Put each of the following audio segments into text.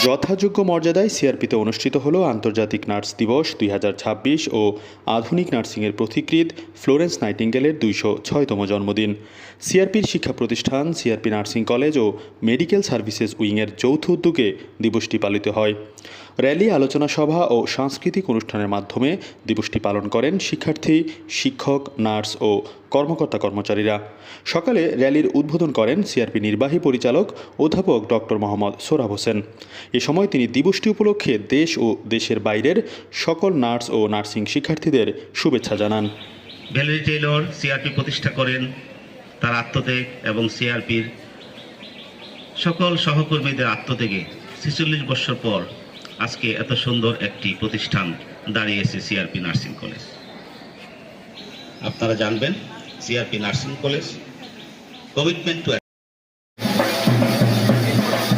যথাযোগ্য মর্যাদায় সিআরপিতে অনুষ্ঠিত হলো আন্তর্জাতিক নার্স দিবস 2026 ও আধুনিক নার্সিংয়ের পথিকৃৎ ফ্লোরেন্স নাইটিঙ্গেলের 206তম জন্মদিন। সিআরপির শিক্ষা প্রতিষ্ঠান সিআরপি নার্সিং কলেজ ও মেডিকেল সার্ভিসেস উইংয়ের যৌথ উদ্যোগে দিবসটি পালিত হয়। র্যালি, আলোচনা সভা ও সাংস্কৃতিক অনুষ্ঠানের মাধ্যমে দিবসটি পালন করেন শিক্ষার্থী, শিক্ষক, নার্স ও কর্মকর্তা-কর্মচারীরা। সকালে র্যালির উদ্বোধন করেন সিআরপি নির্বাহী পরিচালক অধ্যাপক ডক্টর মোহাম্মদ সোহরাব হোসেন। এ সময় তিনি দিবসটি উপলক্ষে দেশ ও দেশের বাইরের সকল নার্স ও নার্সিং শিক্ষার্থীদের শুভেচ্ছা জানান। ভ্যালেরি টেইলর সিআরপি প্রতিষ্ঠা করেন, তার আত্মত্যাগ এবং সিআরপির সকল সহকর্মীদের আত্মত্যাগে 46 বছর পর আজকে এত সুন্দর একটি প্রতিষ্ঠান দাঁড়িয়েছে সিআরপি নার্সিং কলেজ। আপনারা জানবেন CRP nursing college commitment to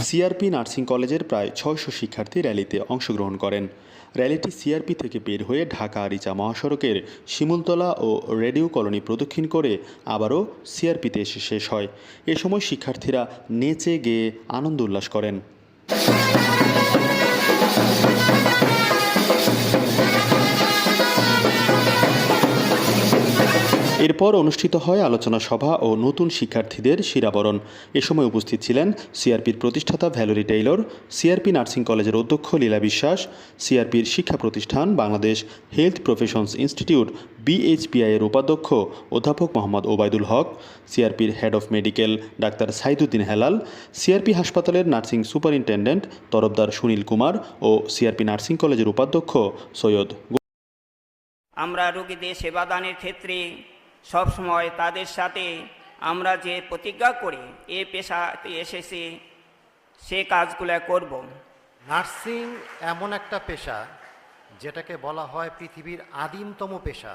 CRP nursing কলেজের প্রায় 600 শিক্ষার্থী র্যালিতে অংশগ্রহণ করেন। র্যালিটি সিআরপি থেকে বের হয়ে ঢাকা আরিচা মহাসড়কের শিমুলতলা ও রেডিও কলোনি প্রদক্ষিণ করে আবারও সিআরপিতে এসে শেষ হয়। এ সময় শিক্ষার্থীরা নেচে গেয়ে আনন্দ উল্লাস করেন। এরপর অনুষ্ঠিত হয় আলোচনা সভা ও নতুন শিক্ষার্থীদের শিরাবরণ। এ সময় উপস্থিত ছিলেন সিআরপির প্রতিষ্ঠাতা ভ্যালেরি টেইলর, সিআরপি নার্সিং কলেজের অধ্যক্ষ লীলা বিশ্বাস, সিআরপির শিক্ষা প্রতিষ্ঠান Bangladesh health professions institute BHPI এর উপাধ্যক্ষ অধ্যাপক মোহাম্মদ ওবায়দুল হক, সিআরপির হেড অফ মেডিকেল ডাক্তার সাইদুদ্দিন হেলাল, সিআরপি হাসপাতালের নার্সিং সুপারিনটেন্ডেন্ট তরফদার সুনীল কুমার ও সিআরপি নার্সিং কলেজের উপাধ্যক্ষ সৈয়দ। আমরা রোগীদের সেবাদানের ক্ষেত্রে সবসময় তাদের সাথে আমরা যে প্রতিজ্ঞা করি এ পেশাতে এসেছি সে কাজগুলো করব। নার্সিং এমন একটা পেশা যেটাকে বলা হয় পৃথিবীর আদিমতম পেশা।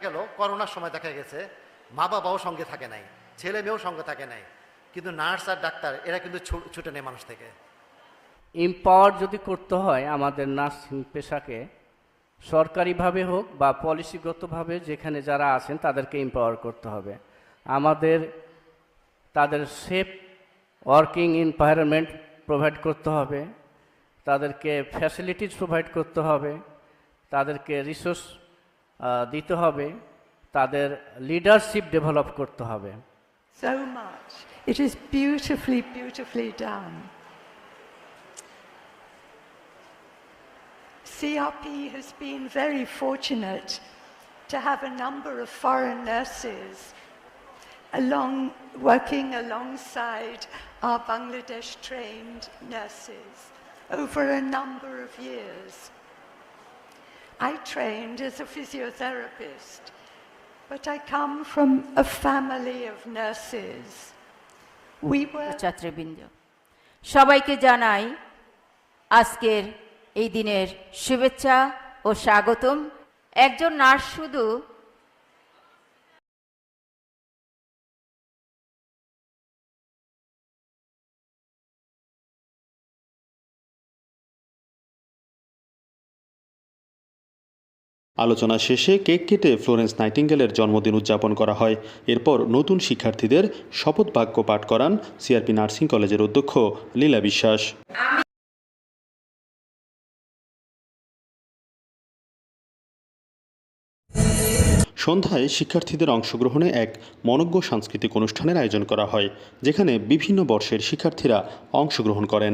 গেল করোনার সময় দেখা গেছে মা বাবাও সঙ্গে থাকে নাই, ছেলে মেয়েও সঙ্গে থাকে নাই, কিন্তু নার্স আর ডাক্তার এরা কিন্তু ছুটে নেই মানুষ থেকে। এম্পাওয়ার যদি করতে হয় আমাদের নার্সিং পেশাকে, সরকারিভাবে হোক বা পলিসিগতভাবে যেখানে যারা আছেন তাদেরকে এম্পাওয়ার করতে হবে। আমাদের তাদের সেফ ওয়ার্কিং এনভায়রনমেন্ট প্রোভাইড করতে হবে, তাদেরকে ফ্যাসিলিটিস প্রোভাইড করতে হবে, তাদেরকে রিসোর্স দিতে হবে, তাদের লিডারশিপ ডেভেলপ করতে হবে। So much. It is beautifully done. CRP has been very fortunate to have a number of foreign nurses working alongside our Bangladesh-trained nurses over a number of years. I trained as a physiotherapist, but I come from a family of nurses. We were ছাত্রবৃন্দ সবাইকে জানাই আজকের এই দিনের শুভেচ্ছা ও স্বাগতম। একজন nurse শুধু আলোচনা শেষে কেক কেটে ফ্লোরেন্স নাইটিঙ্গেলের জন্মদিন উদযাপন করা হয়। এরপর নতুন শিক্ষার্থীদের শপথ বাক্য পাঠ করান সিআরপি নার্সিং কলেজের অধ্যক্ষ লীলা বিশ্বাস। সন্ধ্যায় শিক্ষার্থীদের অংশগ্রহণে এক মনোজ্ঞ সাংস্কৃতিক অনুষ্ঠানের আয়োজন করা হয়, যেখানে বিভিন্ন বর্ষের শিক্ষার্থীরা অংশগ্রহণ করেন।